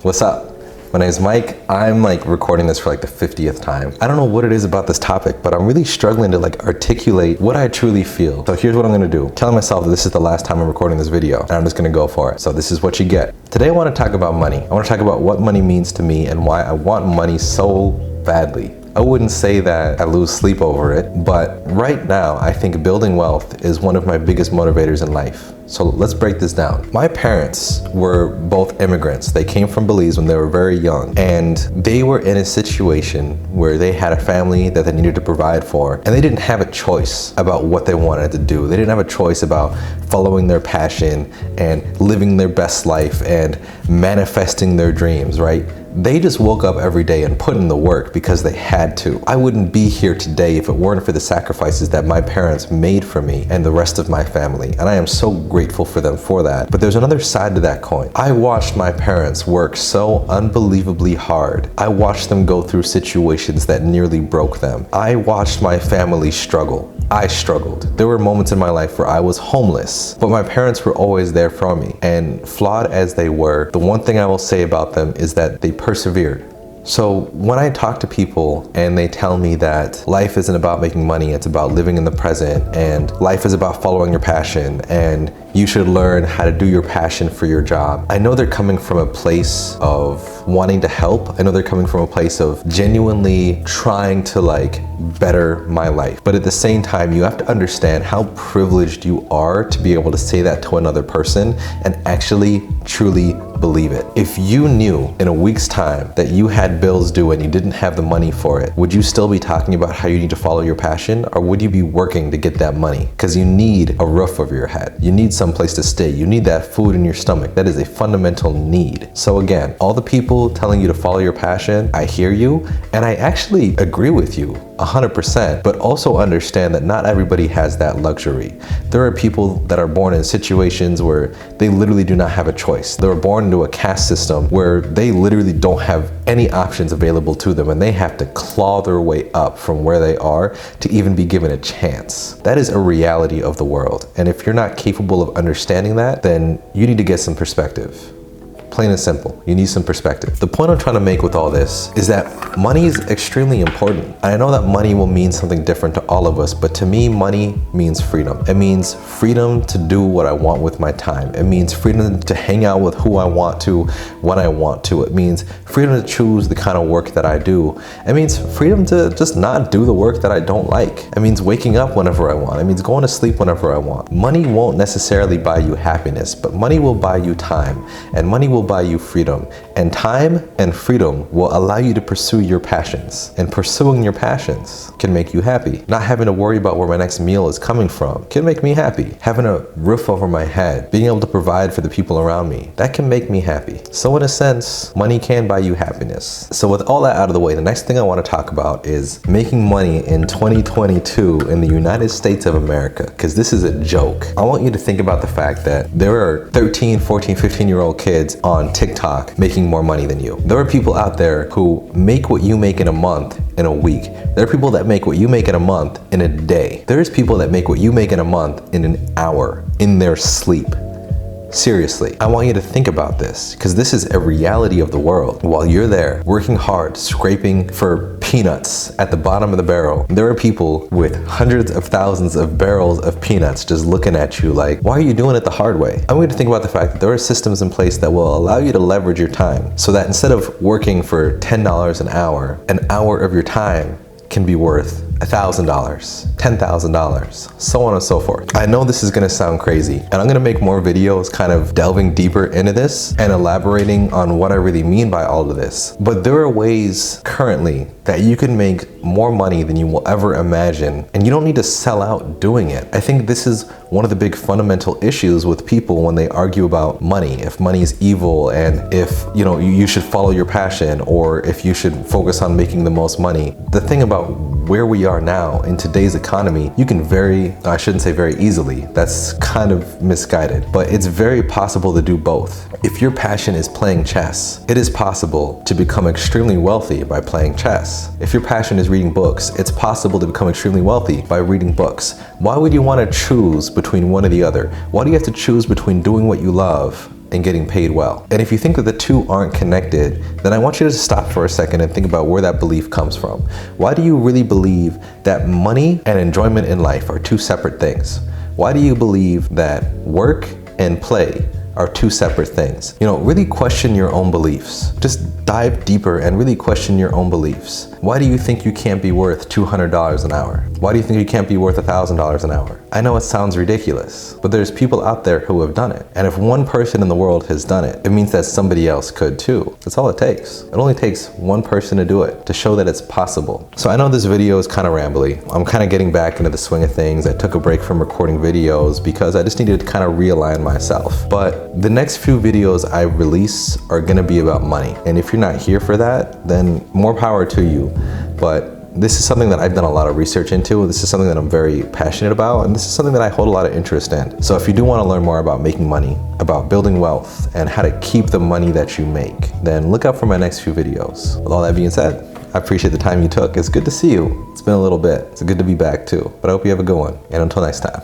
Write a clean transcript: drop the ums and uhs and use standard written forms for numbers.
What's up? My name is Mike. I'm recording this for the 50th time. I don't know what it is about this topic, but I'm really struggling to articulate what I truly feel. So here's what I'm gonna do. Telling myself that this is the last time I'm recording this video, and I'm just gonna go for it. So this is what you get. Today I wanna talk about money. I wanna talk about what money means to me and why I want money so badly. I wouldn't say that I lose sleep over it, but right now I think building wealth is one of my biggest motivators in life. So let's break this down. My parents were both immigrants. They came from Belize when they were very young, and they were in a situation where they had a family that they needed to provide for, and they didn't have a choice about what they wanted to do. They didn't have a choice about following their passion and living their best life and manifesting their dreams, right? They just woke up every day and put in the work because they had to. I wouldn't be here today if it weren't for the sacrifices that my parents made for me and the rest of my family, and I am so grateful for them for that. But there's another side to that coin. I watched my parents work so unbelievably hard. I watched them go through situations that nearly broke them. I watched my family struggle. I struggled. There were moments in my life where I was homeless, but my parents were always there for me. And flawed as they were, the one thing I will say about them is that they persevered. So when I talk to people and they tell me that life isn't about making money, it's about living in the present, and life is about following your passion, and you should learn how to do your passion for your job, I know they're coming from a place of wanting to help. I know they're coming from a place of genuinely trying to better my life. But at the same time, you have to understand how privileged you are to be able to say that to another person and actually truly believe it. If you knew in a week's time that you had bills due and you didn't have the money for it, would you still be talking about how you need to follow your passion, or would you be working to get that money? Because you need a roof over your head. You need some place to stay. You need that food in your stomach. That is a fundamental need. So again, all the people telling you to follow your passion, I hear you, and I actually agree with you 100%, but also understand that not everybody has that luxury. There are people that are born in situations where they literally do not have a choice. They were born into a caste system where they literally don't have any options available to them, and they have to claw their way up from where they are to even be given a chance. That is a reality of the world. And if you're not capable of understanding that, then you need to get some perspective. Plain and simple, you need some perspective. The point I'm trying to make with all this is that money is extremely important. I know that money will mean something different to all of us, but to me, money means freedom. It means freedom to do what I want with my time. It means freedom to hang out with who I want to, when I want to. It means freedom to choose the kind of work that I do. It means freedom to just not do the work that I don't like. It means waking up whenever I want. It means going to sleep whenever I want. Money won't necessarily buy you happiness, but money will buy you time, and money will buy you freedom, and time and freedom will allow you to pursue your passions, and pursuing your passions can make you happy. Not having to worry about where my next meal is coming from can make me happy. Having a roof over my head, being able to provide for the people around me, that can make me happy. So in a sense, money can buy you happiness. So with all that out of the way, the next thing I want to talk about is making money in 2022 in the United States of America, because this is a joke. I want you to think about the fact that there are 13, 14, 15-year-old kids on TikTok making more money than you. There are people out there who make what you make in a month in a week. There are people that make what you make in a month in a day. There's people that make what you make in a month in an hour, in their sleep. Seriously, I want you to think about this, because this is a reality of the world. While you're there working hard, scraping for peanuts at the bottom of the barrel, there are people with hundreds of thousands of barrels of peanuts just looking at you like, why are you doing it the hard way? I want you to think about the fact that there are systems in place that will allow you to leverage your time, so that instead of working for $10 an hour of your time can be worth $1,000, $10,000, so on and so forth. I know this is gonna sound crazy, and I'm gonna make more videos kind of delving deeper into this and elaborating on what I really mean by all of this. But there are ways currently that you can make more money than you will ever imagine, and you don't need to sell out doing it. I think this is one of the big fundamental issues with people when they argue about money. If money is evil, and if you should follow your passion, or if you should focus on making the most money. The thing about where we are now in today's economy, you can I shouldn't say very easily, that's kind of misguided, but it's very possible to do both. If your passion is playing chess, it is possible to become extremely wealthy by playing chess. If your passion is reading books, it's possible to become extremely wealthy by reading books. Why would you want to choose between one or the other? Why do you have to choose between doing what you love and getting paid well. And if you think that the two aren't connected, then I want you to stop for a second and think about where that belief comes from. Why do you really believe that money and enjoyment in life are two separate things? Why do you believe that work and play are two separate things? Really question your own beliefs. Just dive deeper and really question your own beliefs. Why do you think you can't be worth $200 an hour? Why do you think you can't be worth $1,000 an hour? I know it sounds ridiculous, but there's people out there who have done it. And if one person in the world has done it, it means that somebody else could too. That's all it takes. It only takes one person to do it, to show that it's possible. So I know this video is kind of rambly. I'm kind of getting back into the swing of things. I took a break from recording videos because I just needed to kind of realign myself. But the next few videos I release are gonna be about money. And if you're not here for that, then more power to you. But this is something that I've done a lot of research into. This is something that I'm very passionate about, and this is something that I hold a lot of interest in. So if you do want to learn more about making money, about building wealth, and how to keep the money that you make, then look out for my next few videos. With all that being said, I appreciate the time you took. It's good to see you. It's been a little bit. It's good to be back too. But I hope you have a good one. And until next time.